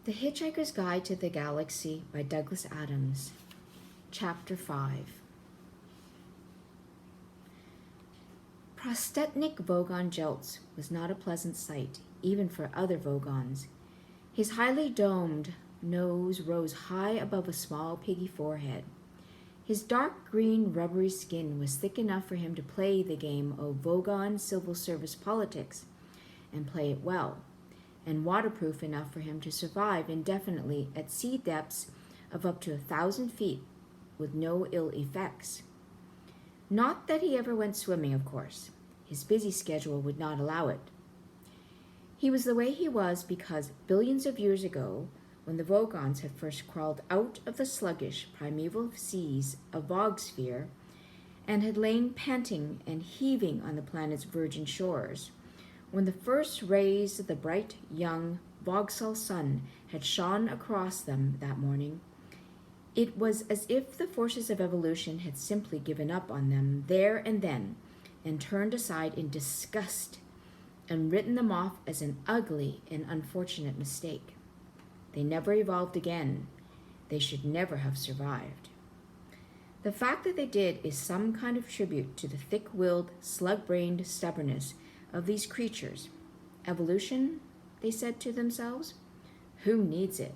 The Hitchhiker's Guide to the Galaxy by Douglas Adams. Chapter 5. Prostetnik Vogon Jeltz was not a pleasant sight, even for other Vogons. His highly domed nose rose high above a small piggy forehead. His dark green rubbery skin was thick enough for him to play the game of Vogon civil service politics, and play it well, and waterproof enough for him to survive indefinitely at sea depths of up to 1,000 feet with no ill effects. Not that he ever went swimming, of course. His busy schedule would not allow it. He was the way he was because billions of years ago, when the Vogons had first crawled out of the sluggish primeval seas of Vogsphere and had lain panting and heaving on the planet's virgin shores, when the first rays of the bright young Vogsal sun had shone across them that morning, it was as if the forces of evolution had simply given up on them there and then and turned aside in disgust and written them off as an ugly and unfortunate mistake. They never evolved again. They should never have survived. The fact that they did is some kind of tribute to the thick-willed, slug-brained stubbornness of these creatures. Evolution, they said to themselves? Who needs it?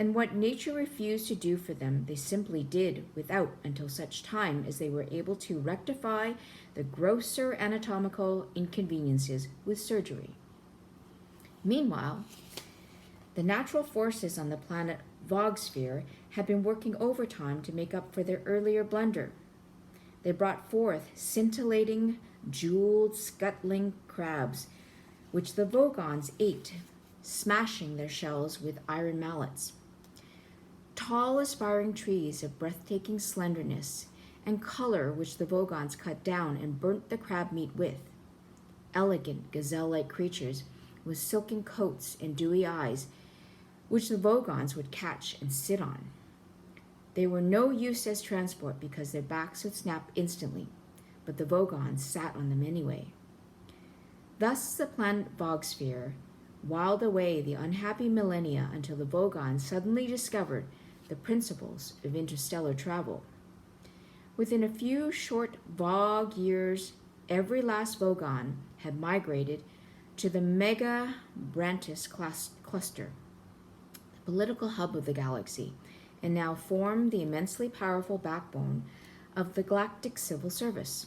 And what nature refused to do for them, they simply did without until such time as they were able to rectify the grosser anatomical inconveniences with surgery. Meanwhile, the natural forces on the planet Vogsphere had been working overtime to make up for their earlier blunder. They brought forth scintillating, jeweled, scuttling crabs, which the Vogons ate, smashing their shells with iron mallets. Tall, aspiring trees of breathtaking slenderness and color which the Vogons cut down and burnt the crab meat with. Elegant, gazelle-like creatures with silken coats and dewy eyes, which the Vogons would catch and sit on. They were no use as transport because their backs would snap instantly, but the Vogons sat on them anyway. Thus the planet Vogsphere whiled away the unhappy millennia until the Vogons suddenly discovered the principles of interstellar travel. Within a few short Vog years, every last Vogon had migrated to the Mega Brantis cluster, the political hub of the galaxy, and now formed the immensely powerful backbone of the galactic civil service.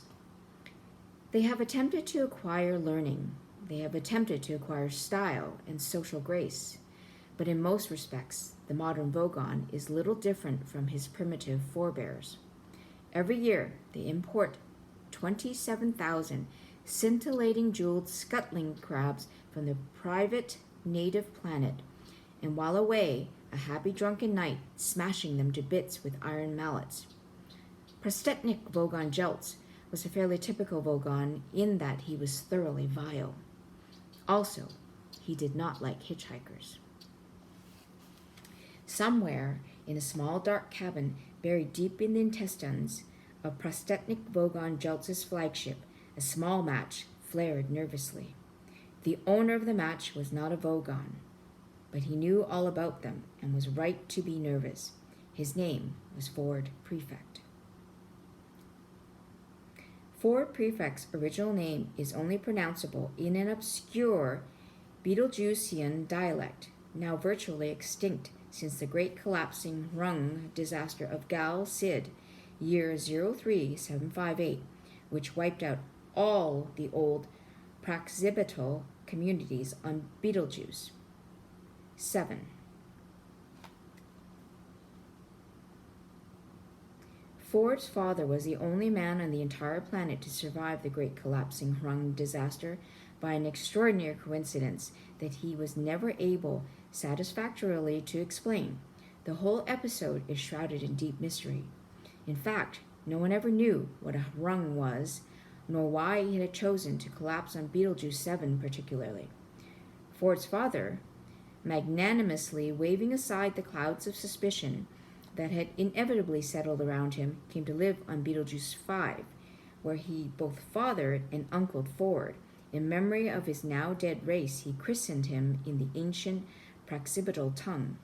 They have attempted to acquire learning. They have attempted to acquire style and social grace. But in most respects, the modern Vogon is little different from his primitive forebears. Every year, they import 27,000 scintillating jeweled scuttling crabs from their private native planet, and while away a happy drunken night, smashing them to bits with iron mallets. Prostetnik Vogon Jeltz was a fairly typical Vogon in that he was thoroughly vile. Also, he did not like hitchhikers. Somewhere in a small dark cabin buried deep in the intestines of Prostetnik Vogon Jeltz's flagship, a small match flared nervously. The owner of the match was not a Vogon, but he knew all about them and was right to be nervous. His name was Ford Prefect. Ford Prefect's original name is only pronounceable in an obscure Betelgeusian dialect, now virtually extinct since the great collapsing Hrung disaster of Gal Cid, year 03758, which wiped out all the old Praxitial communities on Betelgeuse. 7. Ford's father was the only man on the entire planet to survive the great collapsing Hrung disaster by an extraordinary coincidence that he was never able satisfactorily to explain. The whole episode is shrouded in deep mystery. In fact, no one ever knew what a Hrung was, nor why he had chosen to collapse on Betelgeuse 7 particularly. Ford's father, magnanimously waving aside the clouds of suspicion that had inevitably settled around him, came to live on Betelgeuse 5, where he both fathered and uncled Ford. In memory of his now dead race, he christened him in the ancient praxibital tongue.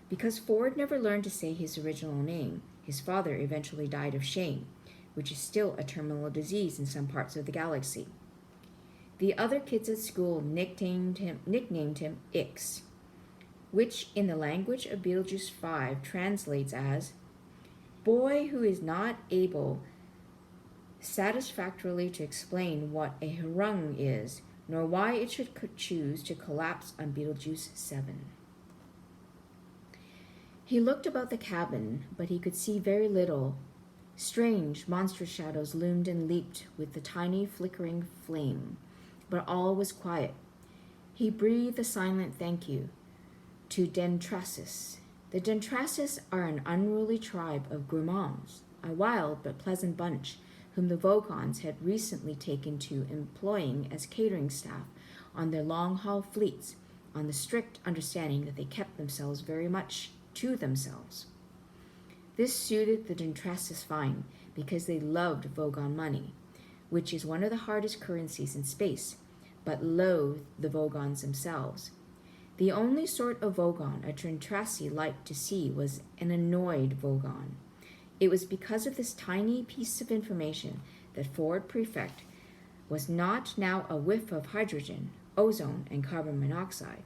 Because Ford never learned to say his original name, his father eventually died of shame, which is still a terminal disease in some parts of the galaxy. The other kids at school nicknamed him Ix, which in the language of Beetlejuice 5 translates as boy who is not able satisfactorily to explain what a harung is, nor why it should choose to collapse on Beetlejuice 7. He looked about the cabin, but he could see very little. Strange, monstrous shadows loomed and leaped with the tiny flickering flame, but all was quiet. He breathed a silent thank you to Dentrasis. The Dentrasis are an unruly tribe of gourmands, a wild but pleasant bunch whom the Vogons had recently taken to employing as catering staff on their long-haul fleets, on the strict understanding that they kept themselves very much to themselves. This suited the Dentrasis fine because they loved Vogon money, which is one of the hardest currencies in space, but loathed the Vogons themselves. The only sort of Vogon a Dentrasi liked to see was an annoyed Vogon. It was because of this tiny piece of information that Ford Prefect was not now a whiff of hydrogen, ozone, and carbon monoxide.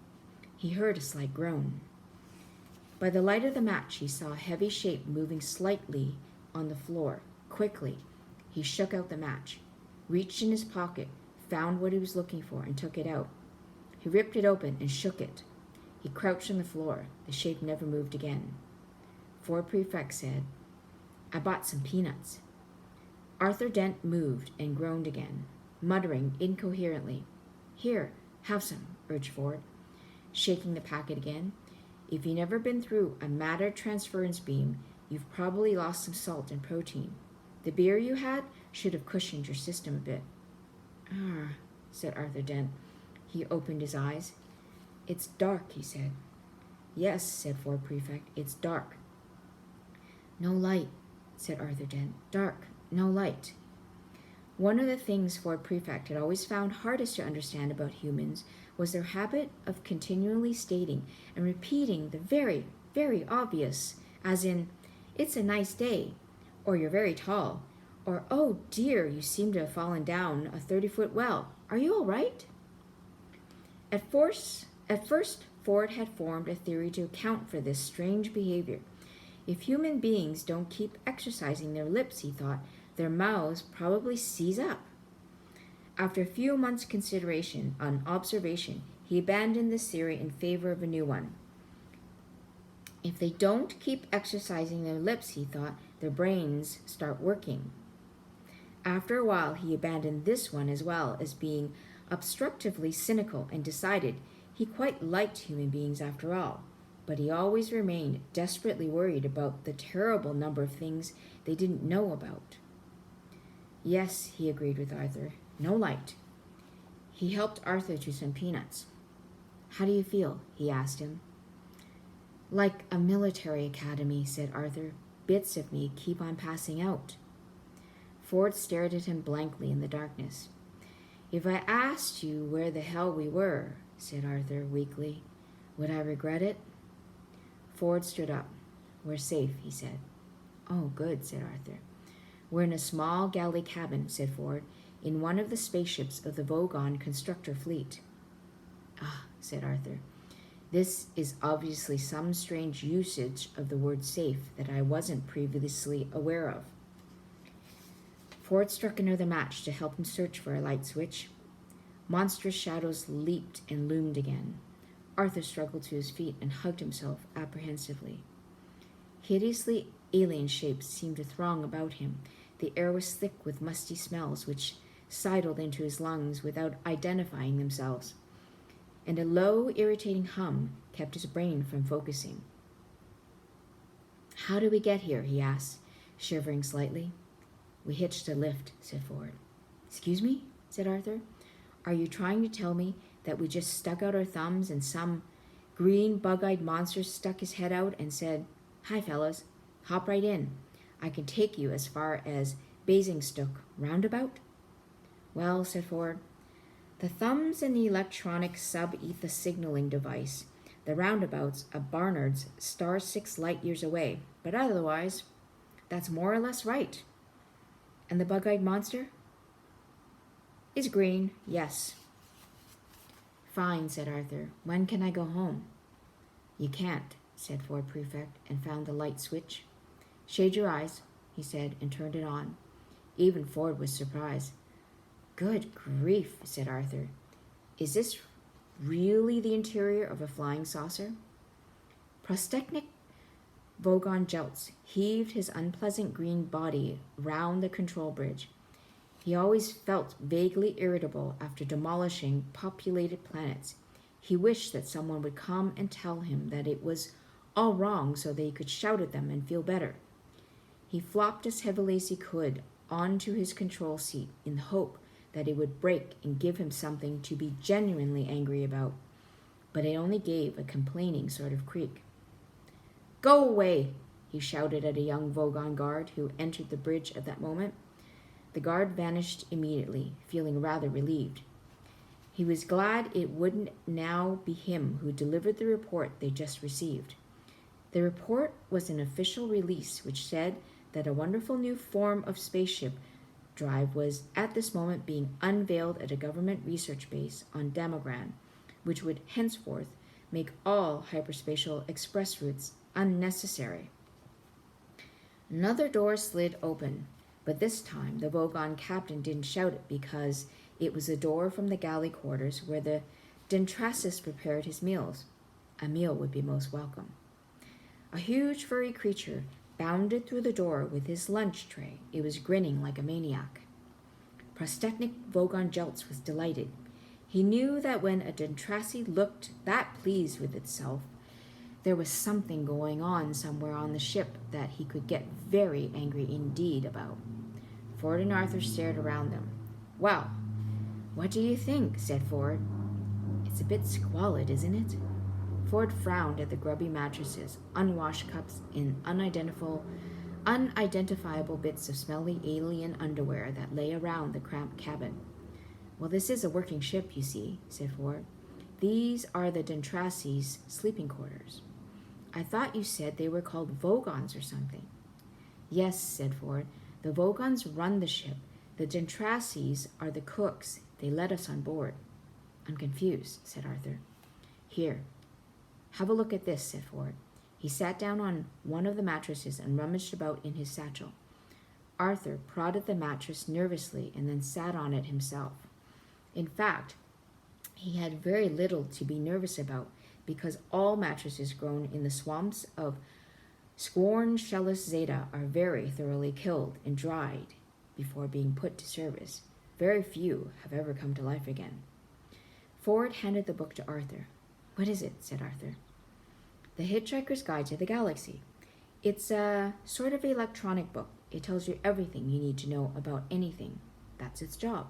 He heard a slight groan. By the light of the match, he saw a heavy shape moving slightly on the floor. Quickly, he shook out the match, reached in his pocket, found what he was looking for, and took it out. He ripped it open and shook it. He crouched on the floor. The shape never moved again. Ford Prefect said, I bought some peanuts. Arthur Dent moved and groaned again, muttering incoherently. Here, have some, urged Ford, shaking the packet again. If you've never been through a matter transference beam, you've probably lost some salt and protein. The beer you had should have cushioned your system a bit. Ah, said Arthur Dent. He opened his eyes. It's dark, he said. Yes, said Ford Prefect, it's dark. No light, said Arthur Dent. Dark, no light. One of the things Ford Prefect had always found hardest to understand about humans was their habit of continually stating and repeating the very, very obvious, as in, it's a nice day, or you're very tall, or oh dear, you seem to have fallen down a 30-foot well. Are you all right? At first, Ford had formed a theory to account for this strange behavior. If human beings don't keep exercising their lips, he thought, their mouths probably seize up. After a few months' consideration and observation, he abandoned this theory in favor of a new one. If they don't keep exercising their lips, he thought, their brains start working. After a while, he abandoned this one as well as being obstructively cynical and decided he quite liked human beings after all, but he always remained desperately worried about the terrible number of things they didn't know about. Yes, he agreed with Arthur. No light. He helped Arthur to some peanuts. How do you feel? He asked him. Like a military academy, said Arthur. Bits of me keep on passing out. Ford stared at him blankly in the darkness. If I asked you where the hell we were, said Arthur weakly, would I regret it? Ford stood up. We're safe, he said. Oh, good, said Arthur. We're in a small galley cabin, said Ford, in one of the spaceships of the Vogon constructor fleet. Ah, said Arthur. This is obviously some strange usage of the word safe that I wasn't previously aware of. Ford struck another match to help him search for a light switch. Monstrous shadows leaped and loomed again. Arthur struggled to his feet and hugged himself apprehensively. Hideously alien shapes seemed to throng about him. The air was thick with musty smells which sidled into his lungs without identifying themselves, and a low, irritating hum kept his brain from focusing. How did we get here? He asked, shivering slightly. We hitched a lift, said Ford. Excuse me? Said Arthur. Are you trying to tell me that we just stuck out our thumbs and some green, bug-eyed monster stuck his head out and said, Hi, fellas, hop right in. I can take you as far as Basingstoke roundabout? Well, said Ford, the thumbs and the electronic sub-ether signaling device The roundabouts of Barnard's star 6 light years away, but otherwise, that's more or less right. And the bug-eyed monster? Is green, yes. Fine, said Arthur. When can I go home? You can't, said Ford Prefect, and found the light switch. Shade your eyes, he said, and turned it on. Even Ford was surprised. Good grief, said Arthur. Is this really the interior of a flying saucer? Prostechnik Vogon Jeltz heaved his unpleasant green body round the control bridge. He always felt vaguely irritable after demolishing populated planets. He wished that someone would come and tell him that it was all wrong so that he could shout at them and feel better. He flopped as heavily as he could onto his control seat in the hope that it would break and give him something to be genuinely angry about, but it only gave a complaining sort of creak. Go away, he shouted at a young Vogon guard who entered the bridge at that moment. The guard vanished immediately, feeling rather relieved. He was glad it wouldn't now be him who delivered the report they just received. The report was an official release which said that a wonderful new form of spaceship drive was at this moment being unveiled at a government research base on Damogran, which would henceforth make all hyperspatial express routes unnecessary. Another door slid open, but this time the Vogon captain didn't shout it because it was a door from the galley quarters where the Dentrasis prepared his meals. A meal would be most welcome. A huge furry creature bounded through the door with his lunch tray. It was grinning like a maniac. Prostechnik Vogon Jeltz was delighted. He knew that when a Dentrasi looked that pleased with itself, there was something going on somewhere on the ship that he could get very angry indeed about. Ford and Arthur stared around them. Well, what do you think? Said Ford. It's a bit squalid, isn't it? Ford frowned at the grubby mattresses, unwashed cups, and unidentifiable bits of smelly alien underwear that lay around the cramped cabin. Well, this is a working ship, you see, said Ford. These are the Dentrasi's sleeping quarters. I thought you said they were called Vogons or something. Yes, said Ford. The Vogons run the ship. The Dentrasis are the cooks. They let us on board. I'm confused, said Arthur. Here, have a look at this, said Ford. He sat down on one of the mattresses and rummaged about in his satchel. Arthur prodded the mattress nervously and then sat on it himself. In fact, he had very little to be nervous about because all mattresses grown in the swamps of Squornschellus Zeta are very thoroughly killed and dried before being put to service. Very few have ever come to life again. Ford handed the book to Arthur. What is it? Said Arthur. The Hitchhiker's Guide to the Galaxy. It's a sort of electronic book. It tells you everything you need to know about anything. That's its job.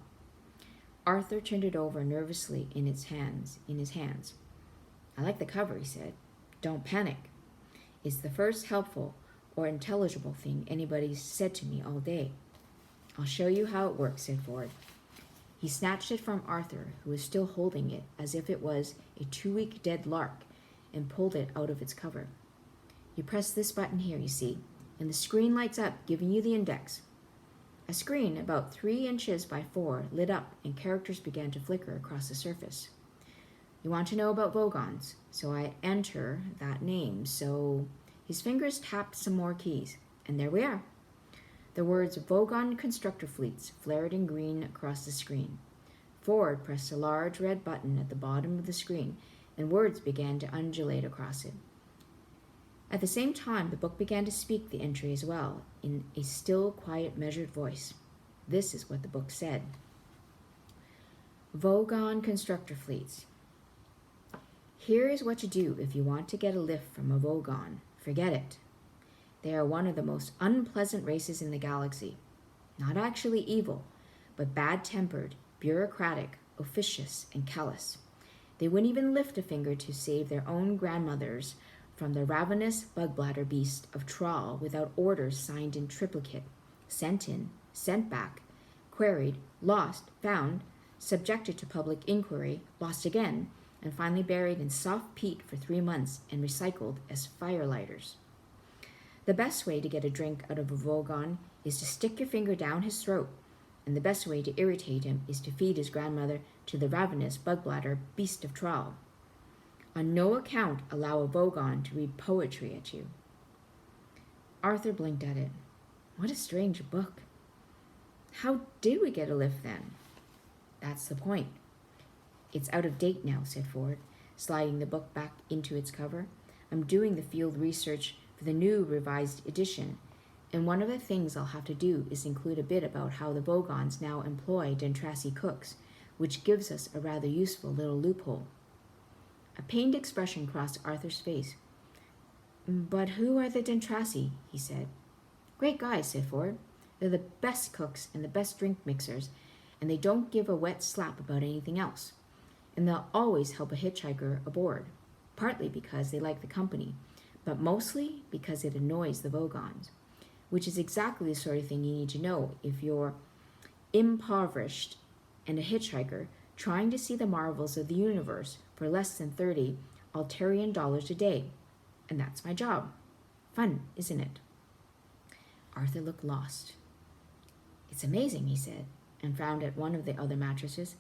Arthur turned it over nervously in his hands. I like the cover, he said. Don't panic. It's the first helpful or intelligible thing anybody's said to me all day. I'll show you how it works, said Ford. He snatched it from Arthur, who was still holding it as if it was a 2-week dead lark, and pulled it out of its cover. You press this button here, you see, and the screen lights up, giving you the index. A screen about 3 inches by 4 lit up, and characters began to flicker across the surface. You want to know about Vogons, so I enter that name. So his fingers tapped some more keys, and there we are. The words Vogon Constructor Fleets flared in green across the screen. Ford pressed a large red button at the bottom of the screen, and words began to undulate across it. At the same time, the book began to speak the entry as well, in a still, quiet, measured voice. This is what the book said. Vogon Constructor Fleets. Here is what to do if you want to get a lift from a Vogon. Forget it. They are one of the most unpleasant races in the galaxy. Not actually evil, but bad-tempered, bureaucratic, officious, and callous. They wouldn't even lift a finger to save their own grandmothers from the ravenous bug-bladder beast of Trawl without orders signed in triplicate, sent in, sent back, queried, lost, found, subjected to public inquiry, lost again, and finally buried in soft peat for 3 months and recycled as firelighters. The best way to get a drink out of a Vogon is to stick your finger down his throat, and the best way to irritate him is to feed his grandmother to the ravenous bug-bladder beast of Trawl. On no account allow a Vogon to read poetry at you. Arthur blinked at it. What a strange book. How did we get a lift then? That's the point. It's out of date now, said Ford, sliding the book back into its cover. I'm doing the field research for the new revised edition, and one of the things I'll have to do is include a bit about how the Vogons now employ Dentrassi cooks, which gives us a rather useful little loophole. A pained expression crossed Arthur's face. But who are the Dentrassi? He said. Great guys, said Ford. They're the best cooks and the best drink mixers, and they don't give a wet slap about anything else. And they'll always help a hitchhiker aboard, partly because they like the company, but mostly because it annoys the Vogons, which is exactly the sort of thing you need to know if you're impoverished and a hitchhiker trying to see the marvels of the universe for less than 30 Altarian dollars a day. And that's my job. Fun, isn't it? Arthur looked lost. It's amazing, he said, and frowned at one of the other mattresses.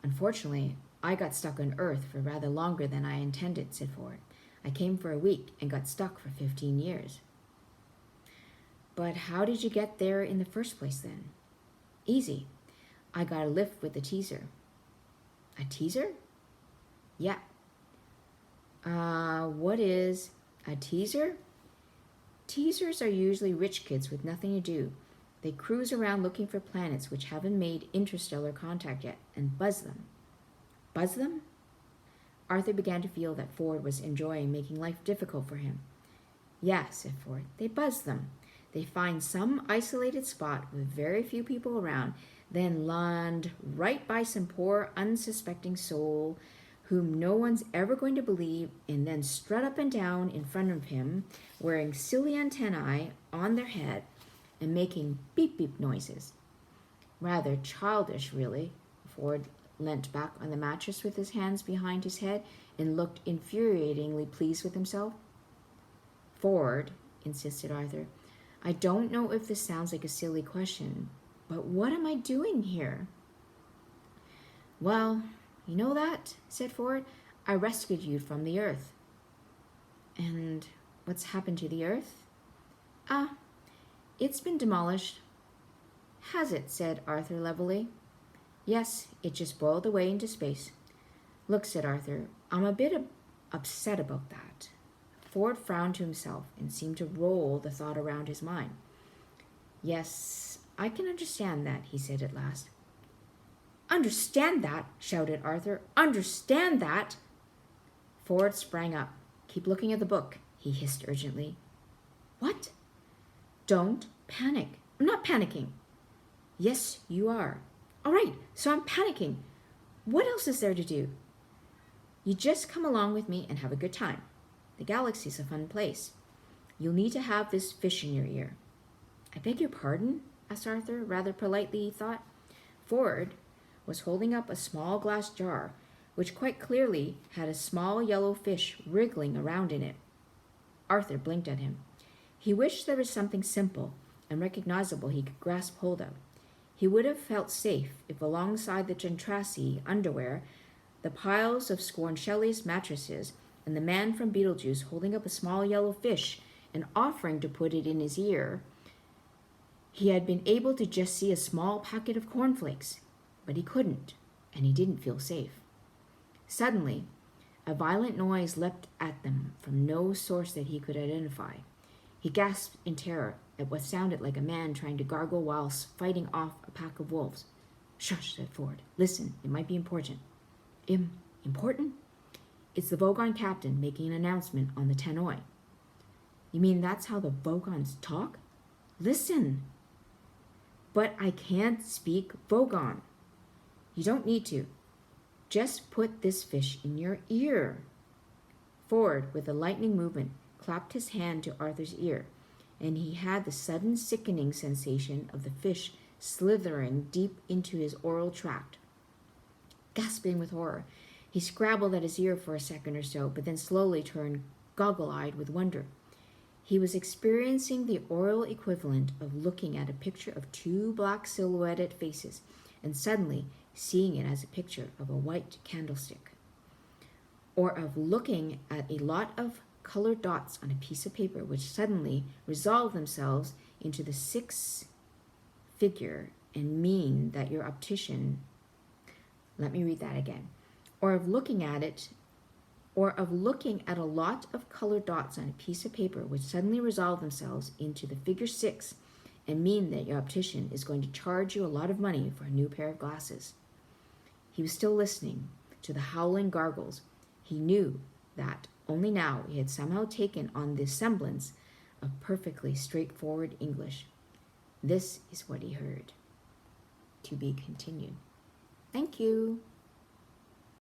Unfortunately, I got stuck on Earth for rather longer than I intended, said Ford. I came for a week and got stuck for 15 years. But how did you get there in the first place then? Easy. I got a lift with a teaser. A teaser? Yeah. What is a teaser? Teasers are usually rich kids with nothing to do. They cruise around looking for planets which haven't made interstellar contact yet and buzz them. Buzz them? Arthur began to feel that Ford was enjoying making life difficult for him. Yeah, said Ford, they buzz them. They find some isolated spot with very few people around, then land right by some poor, unsuspecting soul whom no one's ever going to believe, and then strut up and down in front of him, wearing silly antennae on their head and making beep-beep noises. Rather childish, really. Ford leant back on the mattress with his hands behind his head and looked infuriatingly pleased with himself. Ford, insisted Arthur, I don't know if this sounds like a silly question, but what am I doing here? Well, you know that, said Ford. I rescued you from the Earth. And what's happened to the Earth? It's been demolished. Has it? Said Arthur levelly. Yes, it just boiled away into space. Look, said Arthur, I'm a bit upset about that. Ford frowned to himself and seemed to roll the thought around his mind. Yes, I can understand that, he said at last. Understand that? Shouted Arthur. Understand that? Ford sprang up. Keep looking at the book, he hissed urgently. What? Don't panic. I'm not panicking. Yes, you are. All right, so I'm panicking. What else is there to do? You just come along with me and have a good time. The galaxy's a fun place. You'll need to have this fish in your ear. I beg your pardon? Asked Arthur, rather politely, he thought. Ford was holding up a small glass jar, which quite clearly had a small yellow fish wriggling around in it. Arthur blinked at him. He wished there was something simple and recognizable he could grasp hold of. He would have felt safe if alongside the Dentrassi underwear, the piles of Scornchelli's mattresses, and the man from Beetlejuice holding up a small yellow fish and offering to put it in his ear, he had been able to just see a small packet of cornflakes. But he couldn't, and he didn't feel safe. Suddenly, a violent noise leapt at them from no source that he could identify. He gasped in terror at what sounded like a man trying to gargle whilst fighting off a pack of wolves. Shush, said Ford. Listen, it might be important. Important? It's the Vogon captain making an announcement on the Tannoy. You mean that's how the Vogons talk? Listen. But I can't speak Vogon. You don't need to. Just put this fish in your ear. Ford, with a lightning movement, clapped his hand to Arthur's ear, and he had the sudden sickening sensation of the fish slithering deep into his oral tract. Gasping with horror, He scrabbled at his ear for a second or so, but then slowly turned goggle-eyed with wonder. He was experiencing the oral equivalent of looking at a picture of two black silhouetted faces and suddenly seeing it as a picture of a white candlestick, or of looking at a lot of colored dots on a piece of paper which suddenly resolve themselves into the six figure and mean that your optician, let me read that again, or of looking at a lot of colored dots on a piece of paper which suddenly resolve themselves into the figure 6 and mean that your optician is going to charge you a lot of money for a new pair of glasses. He was still listening to the howling gargles. He knew that only now he had somehow taken on the semblance of perfectly straightforward English. This is what he heard. To be continued. Thank you.